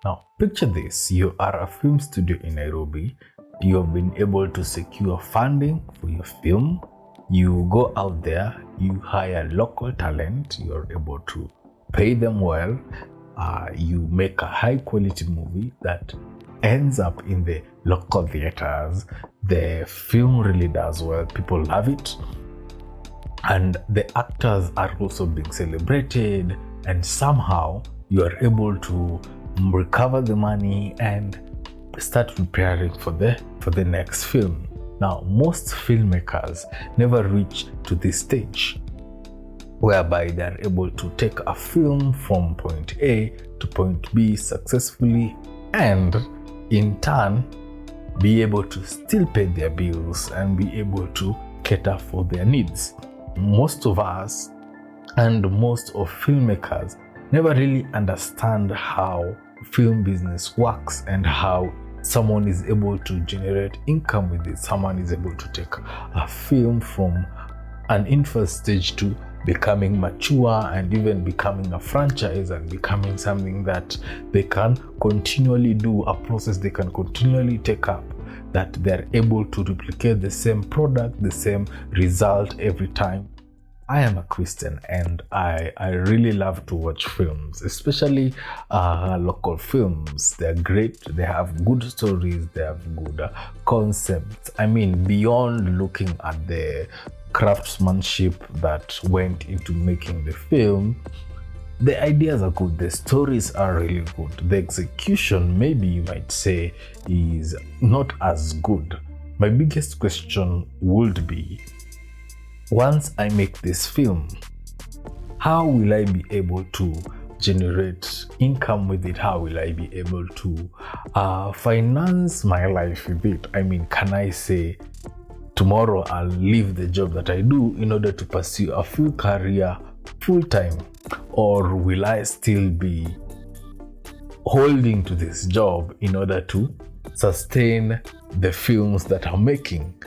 Now, picture this. You are a film studio in Nairobi. You have been able to secure funding for your film. You go out there, you hire local talent, you're able to pay them well. You make a high quality movie that ends up in the local theaters. The film really does well, people love it, and the actors are also being celebrated, and somehow you are able to recover the money and start preparing for the next film. Now, most filmmakers never reach to this stage whereby they are able to take a film from point A to point B successfully, and in turn be able to still pay their bills and be able to cater for their needs. Most of us and most of filmmakers never really understand how film business works and how someone is able to generate income with it. Someone is able to take a film from an infant stage to becoming mature and even becoming a franchise and becoming something that they can continually do, a process they can continually take up, that they're able to replicate the same product, the same result every time. I am a Christian and I really love to watch films, especially local films. They're great, they have good stories, they have good concepts. I mean, beyond looking at the craftsmanship that went into making the film, the ideas are good, the stories are really good. The execution, maybe you might say, is not as good. My biggest question would be, once I make this film, how will I be able to generate income with it? How will I be able to finance my life with it? I mean, can I say tomorrow I'll leave the job that I do in order to pursue a full career full-time? Or will I still be holding to this job in order to sustain the films that I'm making?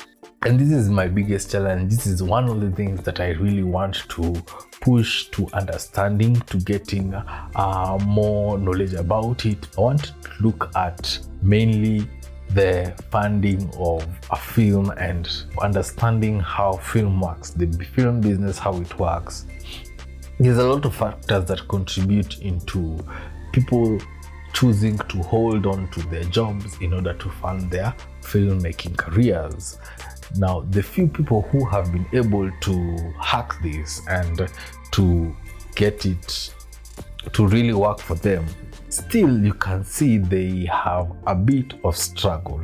And this is my biggest challenge. This is one of the things that I really want to push to understanding, to getting more knowledge about it. I want to look at mainly the funding of a film and understanding how film works, the film business, how it works. There's a lot of factors that contribute into people choosing to hold on to their jobs in order to fund their filmmaking careers. Now, the few people who have been able to hack this and to get it to really work for them, still you can see they have a bit of struggle.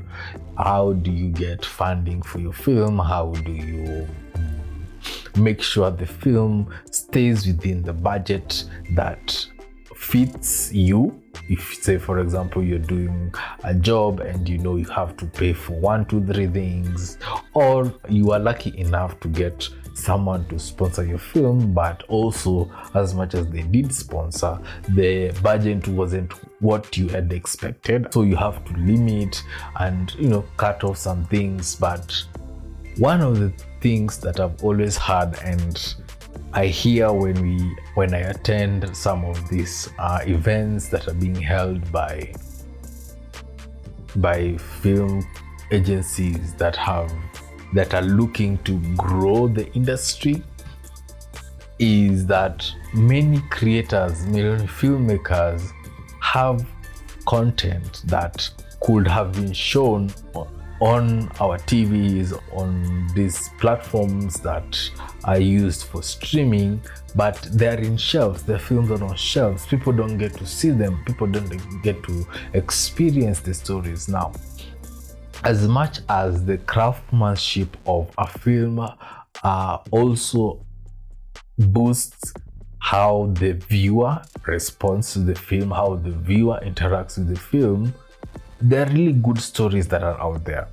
How do you get funding for your film? How do you make sure the film stays within the budget that fits you? If, say, for example, you're doing a job and you know you have to pay for 1, 2, 3 things, or you are lucky enough to get someone to sponsor your film, but also as much as they did sponsor, the budget wasn't what you had expected, so you have to limit and cut off some things. But one of the things that I've always had, and I hear when I attend some of these events that are being held by film agencies that are looking to grow the industry, is that many creators, many filmmakers have content that could have been shown on our TVs, on these platforms that are used for streaming, but they're in shelves. The films are on shelves. People don't get to see them. People don't get to experience the stories. Now, as much as the craftsmanship of a film also boosts how the viewer responds to the film, how the viewer interacts with the film, there are really good stories that are out there.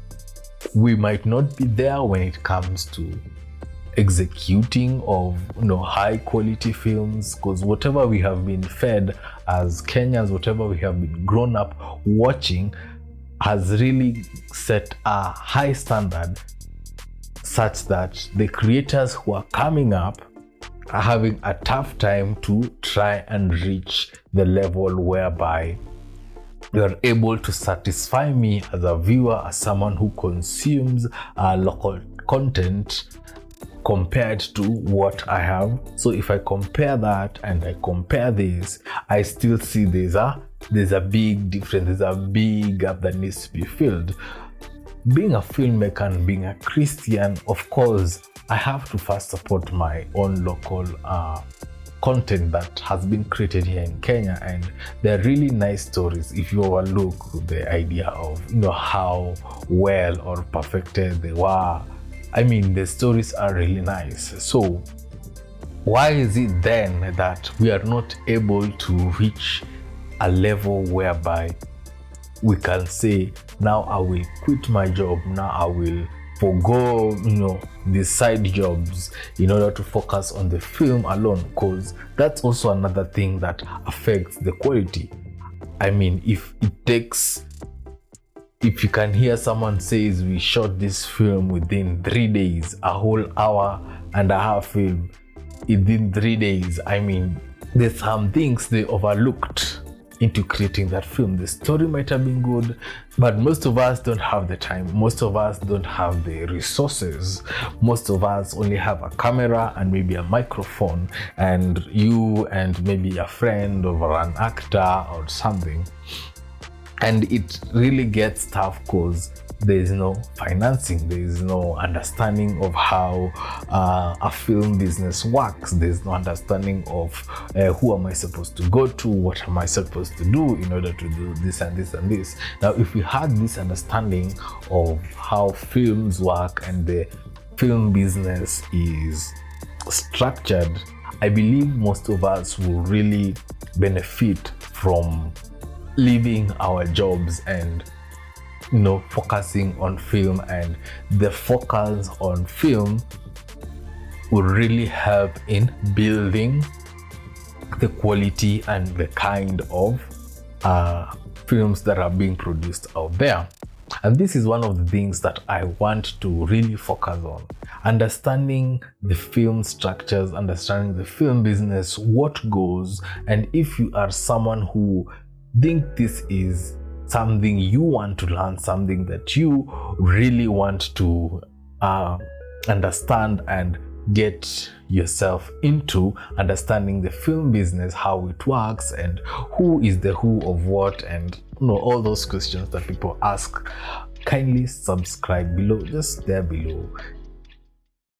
We might not be there when it comes to executing of high quality films, because whatever we have been fed as Kenyans, whatever we have been grown up watching, has really set a high standard such that the creators who are coming up are having a tough time to try and reach the level whereby you're able to satisfy me as a viewer, as someone who consumes local content compared to what I have. So if I compare that and I compare this, I still see there's a big difference, there's a big gap that needs to be filled. Being a filmmaker and being a Christian, of course, I have to first support my own local content that has been created here in Kenya, and they're really nice stories if you overlook the idea of how well or perfected they were. I mean, the stories are really nice. So why is it then that we are not able to reach a level whereby we can say, now I will quit my job, now I will forgo the side jobs in order to focus on the film alone? Because that's also another thing that affects the quality. I mean, if you can hear someone says we shot this film within 3 days, a whole hour and a half film within 3 days, I mean, there's some things they overlooked into creating that film. The story might have been good, but most of us don't have the time. Most of us don't have the resources. Most of us only have a camera and maybe a microphone, and you and maybe a friend or an actor or something. And it really gets tough because there is no financing, there is no understanding of how a film business works. There's no understanding of who am I supposed to go to, what am I supposed to do in order to do this and this and this. Now, if we had this understanding of how films work and the film business is structured, I believe most of us will really benefit from leaving our jobs and focusing on film. And the focus on film will really help in building the quality and the kind of films that are being produced out there. And this is one of the things that I want to really focus on. Understanding the film structures, understanding the film business, what goes, and if you are someone who think this is something you want to learn, something that you really want to understand and get yourself into, understanding the film business, how it works, and who is the who of what, and all those questions that people ask, kindly subscribe below, just there below.